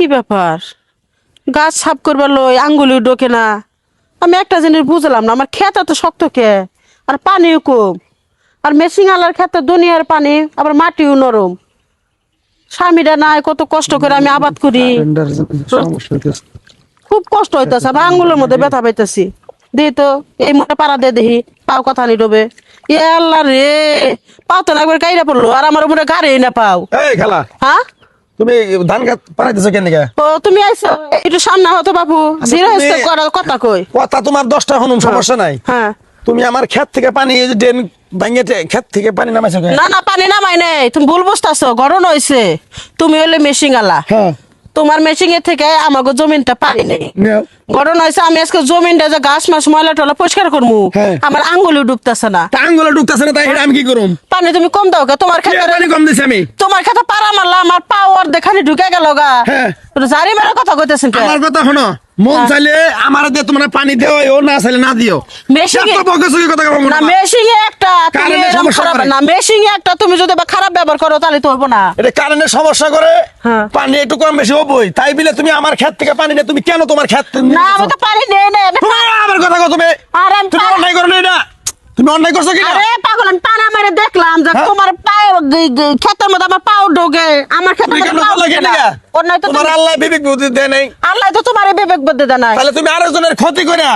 কি ব্যাপার গাছ সাফ করবার লই আঙ্গুলি ঢোকে না। আমি একটা জিনিস বুঝলাম না, আমার ক্ষেত এত শক্ত কে আর পানিও কম, আর মেশিং আলার ক্ষেতে দুনিয়ার পানি আবার মাটিও নরম। স্বামীরা নাই, কত কষ্ট করে আমি আবাদ করি, খুব কষ্ট হইতেছে। আমার আঙ্গুলের মধ্যে ব্যথা পাইতেছি। দিই তো এই মোটা পাড়া দিয়ে দেখি পাও কথা নি ডোবে। এ আল্লাহ রে, পাও তো না একবার কাইরা পড়লো, আর আমার উপরে গাড়ি না পাও। এই খালা, হ্যাঁ তুমি ধান খেত পাড়াইতেছো কেন? ও তুমি আইছো একটু সামনে হতো বাবু, ধীরে তুমি- সুস্থে করার কথা কই। কথা তোমার 10টা হনুম, সমস্যা নাই। হ্যাঁ তুমি আমার ক্ষেত থেকে পানি এই যে ড্রেন ভাঙে ক্ষেত থেকে পানি নামাইছো কেন? না না, পানি নামাই নাই, তুমি ভুল বুঝতেছো। গরম হয়েছে, তুমি হলে মেশিং আলা, হ্যাঁ তোমার মেশিং এর থেকে আমাকে জমিনটা পারি নেই। নেও। ঘটনা হয়েছে আমি আজকে জমিনটা যে গাছ মাছ ময়লা টলা পরিষ্কার করবো, হ্যাঁ। আমার আঙ্গুলি ডুবতেছে না। তা আঙ্গুলে ঢুকতেছে না, তাই এটা আমি কি করুম? পানি তুমি কম দাও কে? তোমার কি আর খেতে পানি কম দিছি আমি? তোমার খেতে পারা মারলা, আমার পাওয়ার দেখানি ঢুকে গেল গা। হ্যাঁ। জারি মেরে কথা কইতেছেন কে? আমার কথা শোনো, মন হ্যাঁ। চাইলে আমার দিয়ে তোমরা পানি দেও, ও না চাইলে না দিও। মেশিং এত বকছকি কথা কব না, না। মেশিং এ একটা তুমি কারেন্টের এরকম সমস্যা খারাপ করে। না, মেশিং এ একটা তুমি যদি বা খারাপ ব্যবহার করো তাহলে তো হইব না। এটা কারেন্টের সমস্যা করে, হ্যাঁ। পানি একটু কম বেশি হবই। তাই বলে তুমি আমার ক্ষেত থেকে পানি নিয়ে তুমি কেন তোমার ক্ষেত না আমি তো পানি নেই না। তুমি আমার কথা কও, তুমি আর আমি তুমি অন্যায় করো না এটা। তুমি অন্যায় করছো কি না? আরে পাগল, আমি পানা মেরে দেখলাম যে হ্যাঁ? তোমার পায়ে ক্ষেতের মধ্যে আমার পাও ঢোকে, আমার ক্ষেতের তুমি মধ্যে কেন পাও বললা ঢোকে কেন না। এটা? ওর নয় তো তোমার তুমি- আল্লাহ বিবেক বুদ্ধি দেয় নাই। আল্লাহ তো তোমার বিবেক বুদ্ধি দেয় নাই। তাহলে তুমি আরেকজনের ক্ষতি করে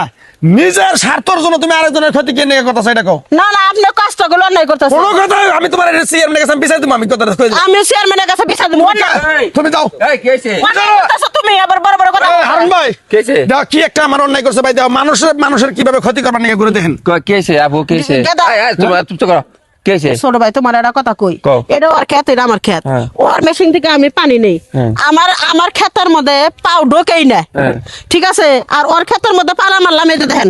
নিজের স্বার্থের জন্য তুমি আরেকজনের ক্ষতি কে নিয়ে কথা সেটা কও। না না, আপনি কষ্ট গুলো অন্যায় করতেছেন। কোনো কথা আমি তোমার চেয়ারম্যানের কাছে বিচার দিব, আমি কথাটা কই দিই। আমি চেয়ারম্যানের কাছে বিচার দেবো। অন্যায় তুমি যাও। কি হয়েছে? অন্যায় করতেছো তুমি, আবার বড় বড় কথা এই, বলছো। হারুন ভাই, কি হয়েছে? দাও কি একটা আমার অন্যায় করছে ভাই, দাও। মানুষের কিভাবে ক্ষতি করবার নিয়ে ঘুরে দেখেন। কি হয়েছে আপু? কি হয়েছে? দাদা। তোমার চুপ তো করো। কি হয়েছে? ছোট ভাই তোমার একটা কথা কই, কও। এটা ওর ক্ষেত, এটা আমার ক্ষেত। হ্যাঁ। ওর মেশিন থেকে আমি পানি নেই, হ্যাঁ। আমার ক্ষেতের মধ্যে পাও ঢোকেই না। হ্যাঁ। ঠিক আছে, আর ওর ক্ষেতের মধ্যে পালা মারলাম, এই যে দেখেন,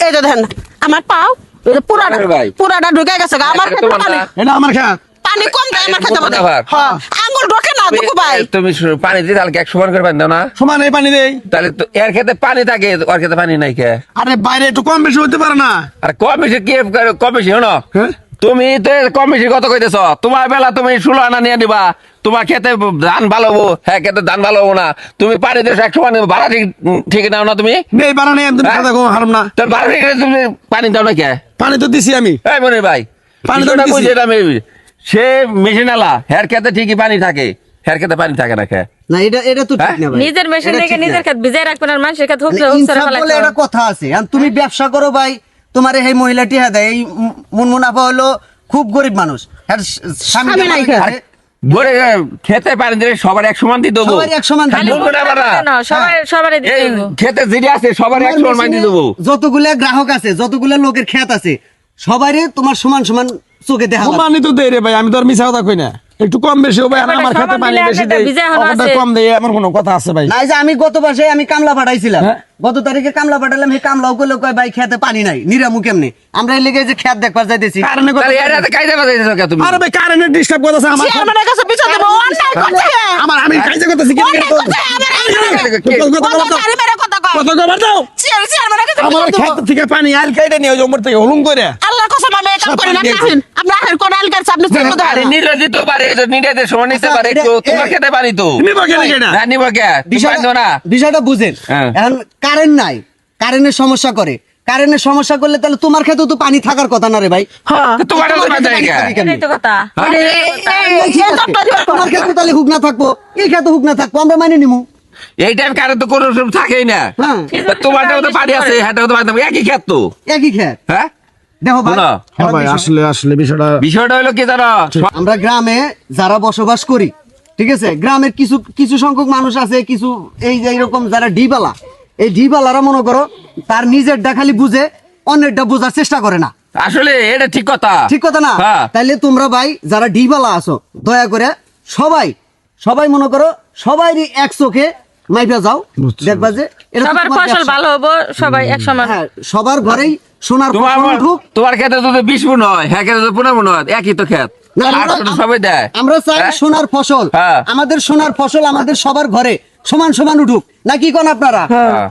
এই যে দেখেন আমার পাও, এই যে পুরাটা আরে ভাই। পুরাটা ঢুকে গেছে গা। আমার এটা ক্ষেতে তোমার পানি, না? এটা আমার ক্ষেত। পানি কম দেয় আমার ক্ষেতের মধ্যে। আবার? হ্যাঁ, আঙ্গুল ঢোকে না দুকু ভাই। তুমি পানি দিয়ে তাহলে এক সমান করে পানি দাও না? সমান এই পানি দেই। তাহলে তো এর ক্ষেত্রে পানি থাকে, ওর ক্ষেত্রে পানি নাই কে? আরে বাইরে একটু কম বেশি হতে পারে না? আর কম বেশি কি কম বেশি শোনো, হ্যাঁ? তুমি তো কম বেশি কত কইতেছ? তোমার বেলা তুমি 16 আনা নিয়ে দিবা, তোমার খেতে ধান ভালো হবো, হ্যাঁ খেতে ধান ভালো হবো না। তুমি পানি দিয়ে 100 মান ভাড়া ঠিক নাও না তুমি? নেই বাড়া নেই, তুমি হ্যাঁ? কথা কও, হারুম না। তোর ভাড়া ঠিক তুমি পানি দাও না কে? পানি তো দিছি আমি। এই মনির ভাই, পানি তো বিষয়টা দিছি। বুঝে এটা সে মেশিন আলা, হের খেতে ঠিকই পানি থাকে, হের খেতে পানি থাকে না কে? না এটা তো ঠিক না ভাই। নিজের মেশিন এটা থেকে ঠিক নিজের না। ক্ষেত ভিজাই রাখবেন আর মানুষের ক্ষেত মানে হুকসে ইনসাফ ফেলাইতে বলে একটা কথা আছে। আর তুমি ব্যবসা করো ভাই, তোমার এই মহিলাটি হ্যাঁ দেয়, এই মুনমুনাফা হলো খুব গরিব মানুষ। আর স্বামী স্বামী নাই আছে, বলে খেতে পানি দিলে সবার এক সমান দিতে দেবো। সবার এক সমান খালি দিতে বলবো না বাড়া। না, সবারই দিতে এই হইব। খেতে যেটা আছে সবার এক তোমার সমান মাইনে মেশিনে দেবো। যতগুলা গ্রাহক আছে, যতগুলা লোকের ক্ষেত আছে, সবারই তোমার সমান সমান চোখে দেখা লাগবে। সমানই তো দেই রে ভাই, আমি তো আর মিছা কথা কই না। একটু কম বেশি হবে, আর আমার সমান খেতে পানি দিলে বেশি একটা দেই, ভিজা হলো অতটা আছে। কম দেই, এমন কোনো কথা আছে ভাই? না, এই যে আমি গত মাসে আমি কামলা পাঠাইছিলাম, হ্যাঁ। গত তারিখে কামলা পাঠালাম, এই কামলাও করলে কয় ভাই খেতে পানি নাই, নিরামু কেমনে? আমরা এই লেগে যে খেত দেখবার যাইতেছি, কারণে কথা তাহলে এর হাতে কায়দা বাজাইছো কে তুমি? আরে ভাই কারেন্টের ডিস্টার্ব করতেছে আমার। চেয়ারম্যানের কাছে বিচার দেবো। অন্যায় করছে, আমার আমি কাজে করতেছি কি? অন্যায় করছে, জারি মেরে কথা কয়। কত খবর দাও? চেয়ারম্যানের কাছে আমার বিচার দেবো। ক্ষেত থেকে পানি আল কাইটা নিয়ে ওই থেকে হলুম করে। আল্লাহর কসম আমি এই কাম করি না। সব আসেন, আপনি আসেন, কোন আলকার আপনি চেক করতে আরে পারেন। নিলে দিতে পারে, নিলে সমান নিতে আচ্ছা, পারে, এটা- তো তোমার খেতে পানি তো। নিব কেন কেনা? না নিব কে? তুমি পানি দাও না? বিষয়টা বুঝেন। হ্যাঁ। এখন কারেন্ট নাই, কারেন্টের সমস্যা করে, কারেন্টের সমস্যা করলে তাহলে তোমার ক্ষেত্রে তো পানি থাকার কথা না রে ভাই। হ্যাঁ, তো তোমার হাতে পানি থাকে কে? এটাই তো কথা। মানে তোমার ক্ষেত্রে তাহলে হুক না থাকবো, এই ক্ষেত্রে হুক না থাকবো, আমরা মানি নিমু। এই টাইম কারে তো কোনো সময় থাকেই না। হ্যাঁ, তা তোমারটাও তো পানি আছে, হ্যাঁটাও তো পানি থাকবে, একই খেত তো। একই ক্ষেত। হ্যাঁ দেখো ভাই, শোনো। হ্যাঁ ভাই, আসলে বিষয়টা বিষয়টা হলো কি জানো? আমরা গ্রামে যারা বসবাস করি, ঠিক আছে, গ্রামের কিছু কিছু সংখ্যক মানুষ আছে, কিছু এই যে এইরকম যারা ডিবালা, এই ডিবালারা মনে করো তার নিজেরটা খালি বুঝে, অন্যেরটা বোঝার চেষ্টা করে না। আসলে এটা ঠিক কথা। ঠিক কথা না? হ্যাঁ। তাইলে তোমরা ভাই যারা ডিবালা আছো, দয়া করে সবাই মনে করো সবাইরই এক চোখে মাইপা যাও, বুঝছি। দেখবা যে এটা তো সবার তোমার ফসল ব্যবসা। ভালো হবো, সবাই এক সমান। হ্যাঁ, সবার ঘরেই সোনার তোমার ফসল উঠুক। তোমার ক্ষেত্রে যদি 20 মণ হয়, হ্যাঁ ক্ষেত্রে তো 15 মণ হয়, একই তো ক্ষেত। না, আর আমরা- তো সবাই দেয়। আমরা চাই হ্যাঁ? সোনার ফসল, হ্যাঁ। আমাদের সোনার ফসল আমাদের সবার ঘরে সমান সমান উঠুক, না কি কোন আপনারা? হ্যাঁ।